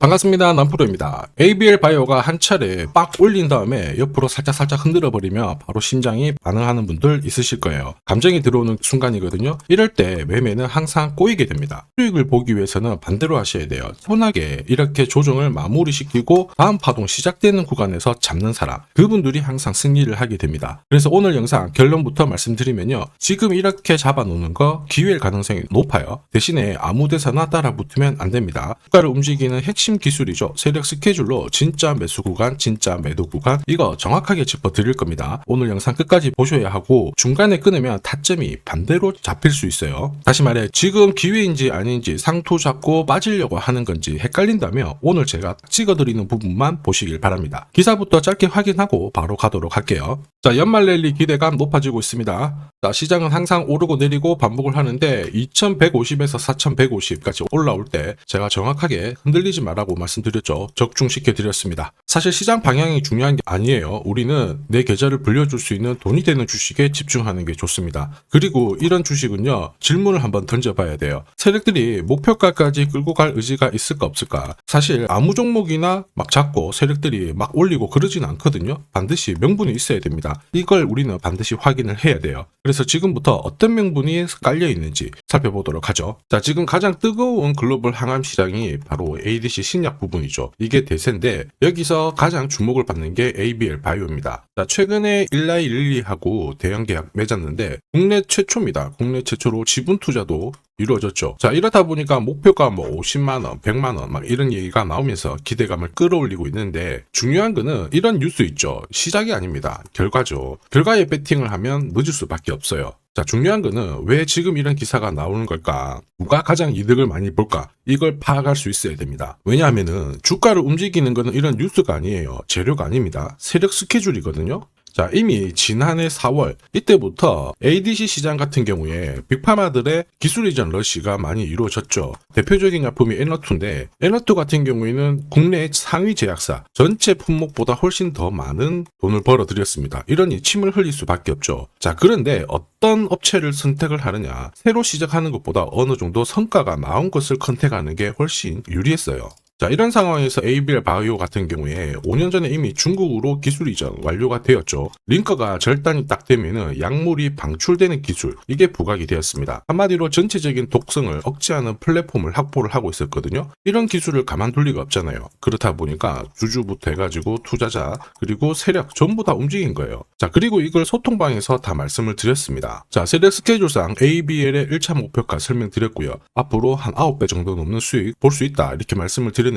반갑습니다. 남프로입니다. ABL 바이오가 한 차례 빡 올린 다음에 옆으로 살짝 흔들어 버리며 바로 심장이 반응하는 분들 있으실 거예요. 감정이 들어오는 순간이거든요. 이럴 때 매매는 항상 꼬이게 됩니다. 수익을 보기 위해서는 반대로 하셔야 돼요. 편하게 이렇게 조정을 마무리시키고 다음 파동 시작되는 구간에서 잡는 사람, 그분들이 항상 승리를 하게 됩니다. 그래서 오늘 영상 결론부터 말씀드리면요. 지금 이렇게 잡아놓는 거 기회일 가능성이 높아요. 대신에 아무 데서나 따라 붙으면 안 됩니다. 주가를 움직이는 핵심 기술이죠. 세력 스케줄로 진짜 매수 구간, 진짜 매도 구간, 이거 정확하게 짚어드릴 겁니다. 오늘 영상 끝까지 보셔야 하고 중간에 끊으면 타점이 반대로 잡힐 수 있어요. 다시 말해 지금 기회인지 아닌지 상투 잡고 빠지려고 하는 건지 헷갈린다면 오늘 제가 찍어드리는 부분만 보시길 바랍니다. 기사부터 짧게 확인하고 바로 가도록 할게요. 자, 연말 랠리 기대감 높아지고 있습니다. 자, 시장은 항상 오르고 내리고 반복을 하는데 2150에서 4150까지 올라올 때 제가 정확하게 흔들리지 말라고 말씀드렸죠. 적중시켜 드렸습니다. 사실 시장 방향이 중요한 게 아니에요. 우리는 내 계좌를 불려줄 수 있는 돈이 되는 주식에 집중하는 게 좋습니다. 그리고 이런 주식은요, 질문을 한번 던져봐야 돼요. 세력들이 목표가까지 끌고 갈 의지가 있을까 없을까? 사실 아무 종목이나 막 잡고 세력들이 막 올리고 그러진 않거든요. 반드시 명분이 있어야 됩니다. 이걸 우리는 반드시 확인을 해야 돼요. 그래서 지금부터 어떤 명분이 깔려 있는지 살펴보도록 하죠. 자, 지금 가장 뜨거운 글로벌 항암 시장이 바로 ADC 신약 부분이죠. 이게 대세인데 여기서 가장 주목을 받는 게 ABL 바이오입니다. 자, 최근에 일라이 릴리하고 대형 계약 맺었는데 국내 최초입니다. 국내 최초로 지분 투자도 이루어졌죠. 자, 이렇다 보니까 목표가 뭐 50만원, 100만원 막 이런 얘기가 나오면서 기대감을 끌어올리고 있는데 중요한 거는 이런 뉴스 있죠. 시작이 아닙니다. 결과죠. 결과에 배팅을 하면 늦을 수밖에 없어요. 자, 중요한 거는 왜 지금 이런 기사가 나오는 걸까? 누가 가장 이득을 많이 볼까? 이걸 파악할 수 있어야 됩니다. 왜냐하면은 주가를 움직이는 거는 이런 뉴스가 아니에요. 재료가 아닙니다. 세력 스케줄이거든요. 자, 이미 지난해 4월 이때부터 ADC 시장 같은 경우에 빅파마들의 기술 이전 러시가 많이 이루어졌죠. 대표적인 약품이 에너투인데 에너투 같은 경우에는 국내 상위 제약사 전체 품목보다 훨씬 더 많은 돈을 벌어들였습니다. 이러니 침을 흘릴 수밖에 없죠. 자, 그런데 어떤 업체를 선택을 하느냐, 새로 시작하는 것보다 어느 정도 성과가 나온 것을 선택하는 게 훨씬 유리했어요. 자, 이런 상황에서 ABL 바이오 같은 경우에 5년 전에 이미 중국으로 기술 이전 완료가 되었죠. 링커가 절단이 딱 되면은 약물이 방출되는 기술, 이게 부각이 되었습니다. 한마디로 전체적인 독성을 억제하는 플랫폼을 확보를 하고 있었거든요. 이런 기술을 가만둘 리가 없잖아요. 그렇다 보니까 주주부터 해가지고 투자자 그리고 세력 전부 다 움직인 거예요. 자, 그리고 이걸 소통방에서 다 말씀을 드렸습니다. 자, 세력 스케줄상 ABL의 1차 목표가 설명드렸고요. 앞으로 한 9배 정도 넘는 수익 볼 수 있다 이렇게 말씀을 드렸는데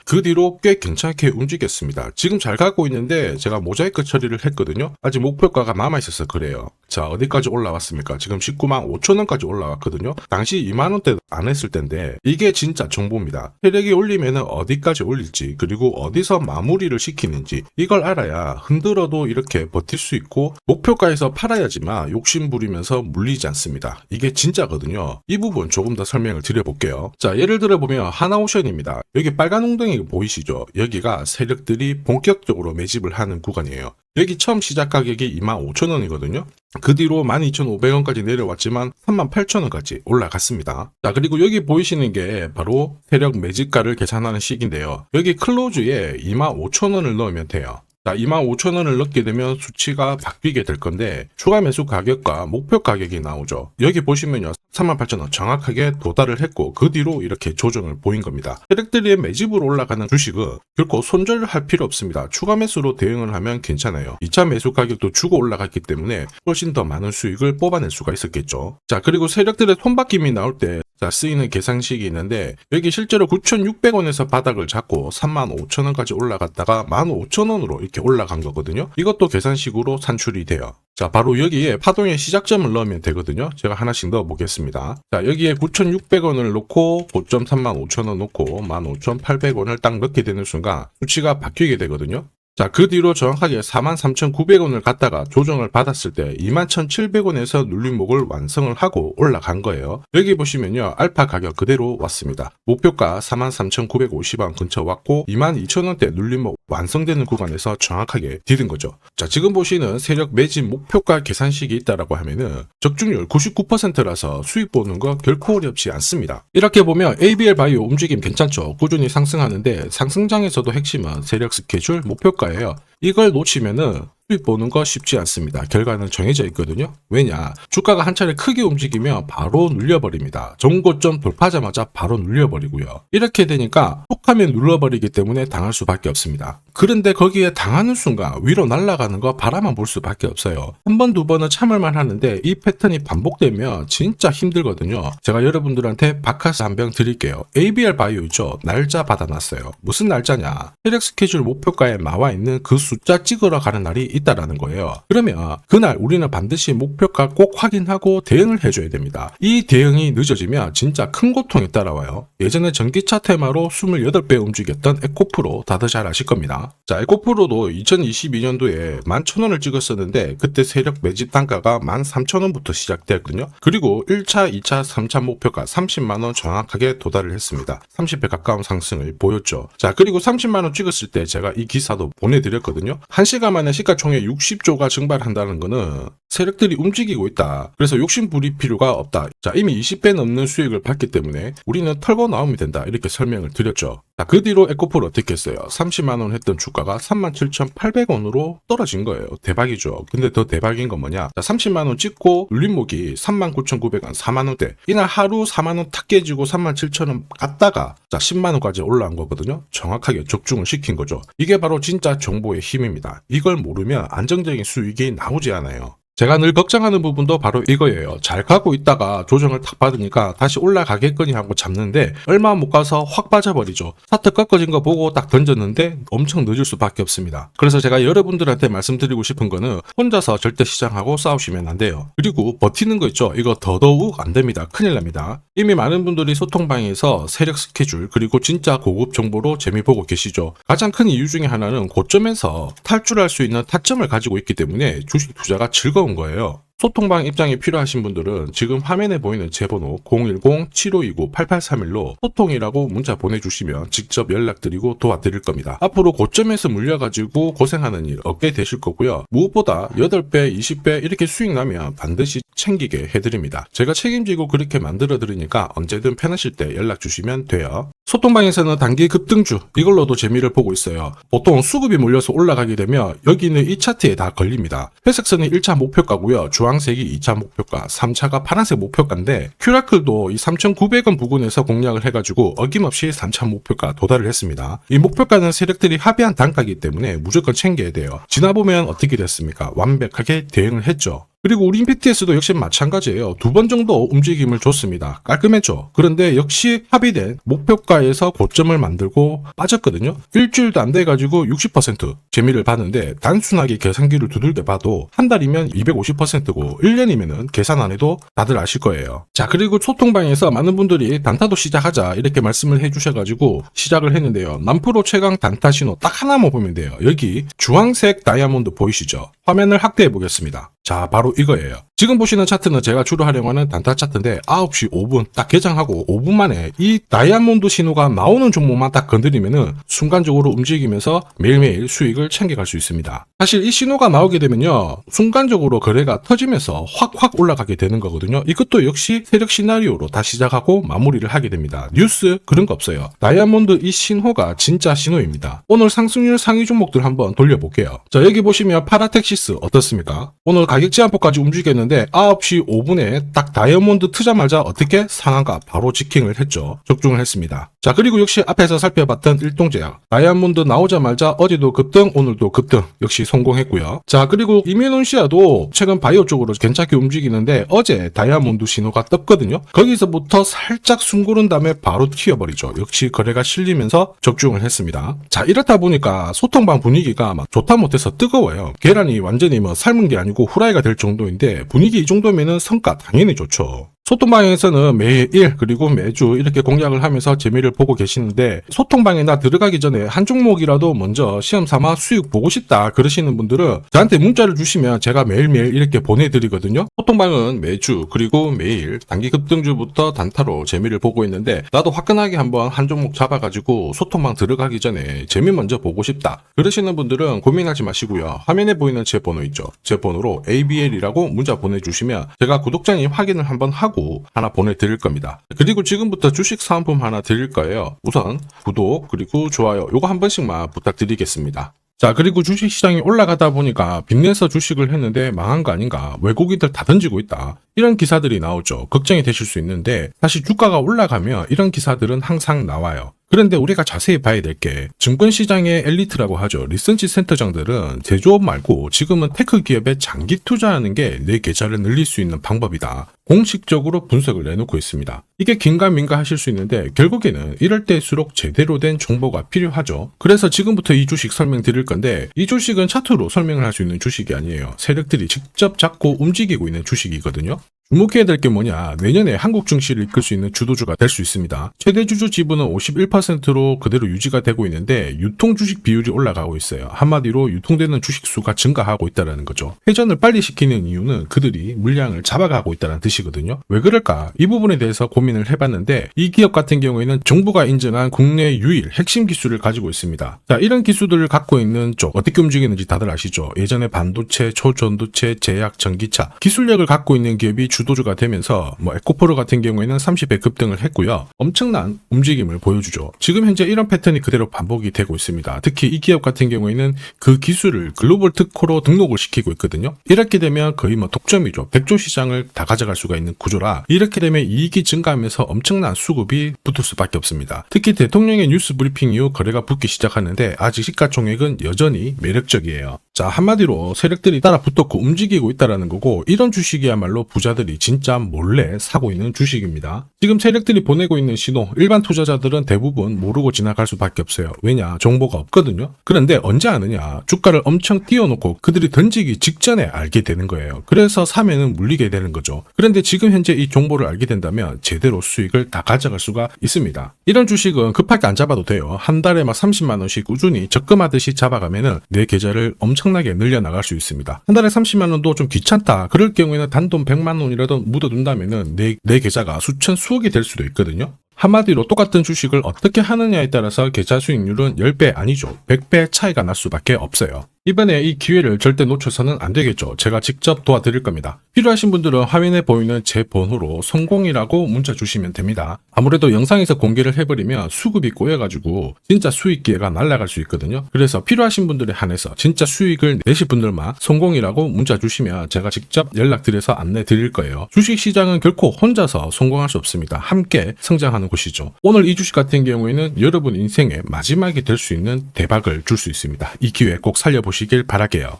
그 뒤로 꽤 괜찮게 움직였습니다. 지금 잘 가고 있는데 제가 모자이크 처리를 했거든요. 아직 목표가가 남아있어서 그래요. 자, 어디까지 올라왔습니까? 지금 19만 5천원까지 올라왔거든요. 당시 2만원대 안 했을 텐데 이게 진짜 정보입니다. 세력이 올리면 어디까지 올릴지 그리고 어디서 마무리를 시키는지 이걸 알아야 흔들어도 이렇게 버틸 수 있고 목표가에서 팔아야지만 욕심 부리면서 물리지 않습니다. 이게 진짜거든요. 이 부분 조금 더 설명을 드려볼게요. 자, 예를 들어 보면 하나오션입니다. 여기 빨간 웅덩이 보이시죠? 여기가 세력들이 본격적으로 매집을 하는 구간이에요. 여기 처음 시작 가격이 25,000원이거든요. 그 뒤로 12,500원까지 내려왔지만 38,000원까지 올라갔습니다. 자, 그리고 여기 보이시는 게 바로 세력 매집가를 계산하는 식인데요. 여기 클로즈에 25,000원을 넣으면 돼요. 자, 25,000원을 넣게 되면 수치가 바뀌게 될 건데 추가 매수 가격과 목표 가격이 나오죠. 여기 보시면요, 38,000원 정확하게 도달을 했고 그 뒤로 이렇게 조정을 보인 겁니다. 세력들이 매집으로 올라가는 주식은 결코 손절을 할 필요 없습니다. 추가 매수로 대응을 하면 괜찮아요. 2차 매수 가격도 주고 올라갔기 때문에 훨씬 더 많은 수익을 뽑아낼 수가 있었겠죠. 자, 그리고 세력들의 손바뀜이 나올 때 쓰이는 계산식이 있는데 여기 실제로 9,600원에서 바닥을 잡고 35,000원까지 올라갔다가 15,000원으로 이렇게 올라간 거거든요. 이것도 계산식으로 산출이 돼요. 자, 바로 여기에 파동의 시작점을 넣으면 되거든요. 제가 하나씩 넣어 보겠습니다. 자, 여기에 9,600원을 놓고 고점 35,000원 놓고 15,800원을 딱 넣게 되는 순간 수치가 바뀌게 되거든요. 자, 그 뒤로 정확하게 43,900원을 갖다가 조정을 받았을 때 21,700원에서 눌림목을 완성을 하고 올라간 거예요. 여기 보시면요, 알파 가격 그대로 왔습니다. 목표가 43,950원 근처 왔고 22,000원대 눌림목 완성되는 구간에서 정확하게 디딘 거죠. 자, 지금 보시는 세력 매집 목표가 계산식이 있다라고 하면은 적중률 99%라서 수익 보는 거 결코 어렵지 않습니다. 이렇게 보면 ABL 바이오 움직임 괜찮죠? 꾸준히 상승하는데 상승장에서도 핵심은 세력 스케줄 목표가예요. 이걸 놓치면은 수익 보는 거 쉽지 않습니다. 결과는 정해져 있거든요. 왜냐? 주가가 한 차례 크게 움직이면 바로 눌려버립니다. 정고점 돌파하자마자 바로 눌려버리고요. 이렇게 되니까 톡하면 눌러버리기 때문에 당할 수밖에 없습니다. 그런데 거기에 당하는 순간 위로 날아가는 거 바라만 볼 수밖에 없어요. 한 번, 두 번은 참을만 하는데 이 패턴이 반복되면 진짜 힘들거든요. 제가 여러분들한테 바카스 한 병 드릴게요. ABL 바이오 있죠? 날짜 받아놨어요. 무슨 날짜냐? 세력 스케줄 목표가에 나와 있는 그 숫자 찍으러 가는 날이 있다라는 거예요. 그러면 그날 우리는 반드시 목표가 꼭 확인하고 대응을 해줘야 됩니다. 이 대응이 늦어지면 진짜 큰 고통이 따라와요. 예전에 전기차 테마로 28배 움직였던 에코프로 다들 잘 아실 겁니다. 자, 에코프로도 2022년도에 11,000원을 찍었었는데 그때 세력 매집 단가가 13,000원부터 시작되었거든요. 그리고 1차, 2차, 3차 목표가 30만원 정확하게 도달을 했습니다. 30배 가까운 상승을 보였죠. 자, 그리고 30만원 찍었을 때 제가 이 기사도 보내드렸거든요. 1시간 만에 시가총액 60조가 증발한다는 거는 세력들이 움직이고 있다. 그래서 욕심 부릴 필요가 없다. 자, 이미 20배 넘는 수익을 봤기 때문에 우리는 털고 나오면 된다. 이렇게 설명을 드렸죠. 자, 그 뒤로 에코프로 어떻게 했어요? 30만원 했던 주가가 37,800원으로 떨어진 거예요. 대박이죠. 근데 더 대박인 건 뭐냐? 자, 30만원 찍고 눌림목이 39,900원, 4만원대. 이날 하루 4만원 탁 깨지고 37,000원 갔다가 자, 10만원까지 올라온 거거든요. 정확하게 적중을 시킨 거죠. 이게 바로 진짜 정보의 힘입니다. 이걸 모르면 안정적인 수익이 나오지 않아요. 제가 늘 걱정하는 부분도 바로 이거예요. 잘 가고 있다가 조정을 탁 받으니까 다시 올라가겠거니 하고 잡는데 얼마 못 가서 확 빠져버리죠. 차트 꺾어진 거 보고 딱 던졌는데 엄청 늦을 수밖에 없습니다. 그래서 제가 여러분들한테 말씀드리고 싶은 거는 혼자서 절대 시장하고 싸우시면 안 돼요. 그리고 버티는 거 있죠. 이거 더더욱 안 됩니다. 큰일 납니다. 이미 많은 분들이 소통방에서 세력 스케줄 그리고 진짜 고급 정보로 재미 보고 계시죠. 가장 큰 이유 중에 하나는 고점에서 탈출할 수 있는 타점을 가지고 있기 때문에 주식 투자가 즐거운 거예요. 소통방 입장이 필요하신 분들은 지금 화면에 보이는 제 번호 010-7529-8831로 소통이라고 문자 보내주시면 직접 연락드리고 도와드릴 겁니다. 앞으로 고점에서 물려가지고 고생하는 일 없게 되실 거고요. 무엇보다 8배, 20배 이렇게 수익 나면 반드시 챙기게 해드립니다. 제가 책임지고 그렇게 만들어 드리니까 언제든 편하실 때 연락 주시면 돼요. 소통방에서는 단기 급등주 이걸로도 재미를 보고 있어요. 보통 수급이 몰려서 올라가게 되면 여기는 이 차트에 다 걸립니다. 회색선이 1차 목표가고요. 주황색이 2차 목표가, 3차가 파란색 목표가인데 큐라클도 이 3,900원 부근에서 공략을 해가지고 어김없이 3차 목표가 도달을 했습니다. 이 목표가는 세력들이 합의한 단가이기 때문에 무조건 챙겨야 돼요. 지나보면 어떻게 됐습니까? 완벽하게 대응을 했죠. 그리고 우린 BTS도 역시 마찬가지예요. 2번 정도 움직임을 줬습니다. 깔끔했죠. 그런데 역시 합의된 목표가에서 고점을 만들고 빠졌거든요. 일주일도 안 돼가지고 60% 재미를 봤는데 단순하게 계산기를 두들겨 봐도 한 달이면 250%고 1년이면은 계산 안 해도 다들 아실 거예요. 자, 그리고 소통방에서 많은 분들이 단타도 시작하자 이렇게 말씀을 해주셔가지고 시작을 했는데요. 남프로 최강 단타 신호 딱 하나만 보면 돼요. 여기 주황색 다이아몬드 보이시죠? 화면을 확대해 보겠습니다. 자, 바로 이거예요. 지금 보시는 차트는 제가 주로 활용하는 단타 차트인데 9시 5분 딱 개장하고 5분 만에 이 다이아몬드 신호가 나오는 종목만 딱 건드리면은 순간적으로 움직이면서 매일매일 수익을 챙겨갈 수 있습니다. 사실 이 신호가 나오게 되면요 순간적으로 거래가 터지면서 확 올라가게 되는 거거든요. 이것도 역시 세력 시나리오로 다 시작하고 마무리를 하게 됩니다. 뉴스 그런 거 없어요. 다이아몬드 이 신호가 진짜 신호입니다. 오늘 상승률 상위 종목들 한번 돌려볼게요. 자, 여기 보시면 파라텍시스 어떻습니까? 오늘 가격 제한폭까지 움직였는데 9시 5분에 딱 다이아몬드 트자마자 어떻게 상한가 바로 지킹을 했죠. 적중을 했습니다. 자, 그리고 역시 앞에서 살펴봤던 일동제약 다이아몬드 나오자마자 어제도 급등 오늘도 급등 역시 성공했고요. 자, 그리고 이뮤논시아도 최근 바이오 쪽으로 괜찮게 움직이는데 어제 다이아몬드 신호가 떴거든요. 거기서부터 살짝 숨 고른 다음에 바로 튀어버리죠. 역시 거래가 실리면서 적중을 했습니다. 자, 이렇다 보니까 소통방 분위기가 막 좋다 못해서 뜨거워요. 계란이 완전히 뭐 삶은 게 아니고 후라이가 될 정도인데 분위기 이 정도면은 성과 당연히 좋죠. 소통방에서는 매일 그리고 매주 이렇게 공략을 하면서 재미를 보고 계시는데, 소통방에나 들어가기 전에 한 종목이라도 먼저 시험 삼아 수익 보고 싶다 그러시는 분들은 저한테 문자를 주시면 제가 매일매일 이렇게 보내드리거든요. 소통방은 매주 그리고 매일 단기 급등주부터 단타로 재미를 보고 있는데, 나도 화끈하게 한번 한 종목 잡아가지고 소통방 들어가기 전에 재미 먼저 보고 싶다 그러시는 분들은 고민하지 마시고요. 화면에 보이는 제 번호 있죠. 제 번호로 ABL이라고 문자 보내주시면 제가 구독자님 확인을 한번 하고 하나 보내드릴 겁니다. 그리고 지금부터 주식 사은품 하나 드릴 거예요. 우선 구독 그리고 좋아요 요거 한 번씩만 부탁드리겠습니다. 자, 그리고 주식시장이 올라가다 보니까 빚내서 주식을 했는데 망한 거 아닌가, 외국인들 다 던지고 있다, 이런 기사들이 나오죠. 걱정이 되실 수 있는데, 사실 주가가 올라가면 이런 기사들은 항상 나와요. 그런데 우리가 자세히 봐야 될 게, 증권시장의 엘리트라고 하죠. 리서치 센터장들은 제조업 말고 지금은 테크 기업에 장기 투자하는 게 내 계좌를 늘릴 수 있는 방법이다, 공식적으로 분석을 내놓고 있습니다. 이게 긴가민가 하실 수 있는데, 결국에는 이럴 때일수록 제대로 된 정보가 필요하죠. 그래서 지금부터 이 주식 설명드릴 건데, 이 주식은 차트로 설명을 할 수 있는 주식이 아니에요. 세력들이 직접 잡고 움직이고 있는 주식이거든요. 주목해야 될 게 뭐냐, 내년에 한국 증시를 이끌 수 있는 주도주가 될 수 있습니다. 최대 주주 지분은 51%로 그대로 유지가 되고 있는데, 유통 주식 비율이 올라가고 있어요. 한마디로 유통되는 주식 수가 증가하고 있다는 거죠. 회전을 빨리 시키는 이유는 그들이 물량을 잡아가고 있다는 뜻이거든요. 왜 그럴까? 이 부분에 대해서 고민을 해봤는데, 이 기업 같은 경우에는 정부가 인정한 국내 유일 핵심 기술을 가지고 있습니다. 자, 이런 기술들을 갖고 있는 쪽 어떻게 움직이는지 다들 아시죠? 예전에 반도체, 초전도체, 제약, 전기차 기술력을 갖고 있는 기업이 주도주가 되면서 에코프로 같은 경우에는 30배 급등을 했고요. 엄청난 움직임을 보여주죠. 지금 현재 이런 패턴이 그대로 반복이 되고 있습니다. 특히 이 기업 같은 경우에는 그 기술을 글로벌 특허로 등록을 시키고 있거든요. 이렇게 되면 거의 독점이죠. 100조 시장을 다 가져갈 수가 있는 구조라, 이렇게 되면 이익이 증가하면서 엄청난 수급이 붙을 수밖에 없습니다. 특히 대통령의 뉴스 브리핑 이후 거래가 붙기 시작하는데, 아직 시가총액은 여전히 매력적이에요. 자, 한마디로 세력들이 따라 붙었고 움직이고 있다는 거고, 이런 주식이야말로 부자들이 진짜 몰래 사고 있는 주식입니다. 지금 세력들이 보내고 있는 신호, 일반 투자자들은 대부분 모르고 지나갈 수밖에 없어요. 왜냐? 정보가 없거든요. 그런데 언제 아느냐? 주가를 엄청 띄워놓고 그들이 던지기 직전에 알게 되는 거예요. 그래서 사면은 물리게 되는 거죠. 그런데 지금 현재 이 정보를 알게 된다면 제대로 수익을 다 가져갈 수가 있습니다. 이런 주식은 급하게 안 잡아도 돼요. 한 달에 30만 원씩 꾸준히 적금하듯이 잡아가면은 내 계좌를 엄청나게 늘려나갈 수 있습니다. 한 달에 30만 원도 좀 귀찮다, 그럴 경우에는 단돈 100만 원이라도 묻어둔다면은 내 계좌가 수천 수억이 될 수도 있거든요. 한마디로 똑같은 주식을 어떻게 하느냐에 따라서 계좌 수익률은 10배 아니죠. 100배 차이가 날 수밖에 없어요. 이번에 이 기회를 절대 놓쳐서는 안 되겠죠. 제가 직접 도와드릴 겁니다. 필요하신 분들은 화면에 보이는 제 번호로 성공이라고 문자 주시면 됩니다. 아무래도 영상에서 공개를 해버리면 수급이 꼬여가지고 진짜 수익 기회가 날아갈 수 있거든요. 그래서 필요하신 분들에 한해서 진짜 수익을 내실 분들만 성공이라고 문자 주시면 제가 직접 연락드려서 안내 드릴 거예요. 주식시장은 결코 혼자서 성공할 수 없습니다. 함께 성장하는 곳이죠. 오늘 이 주식 같은 경우에는 여러분 인생의 마지막이 될 수 있는 대박을 줄 수 있습니다. 이 기회 꼭 살려보시길 바랄게요.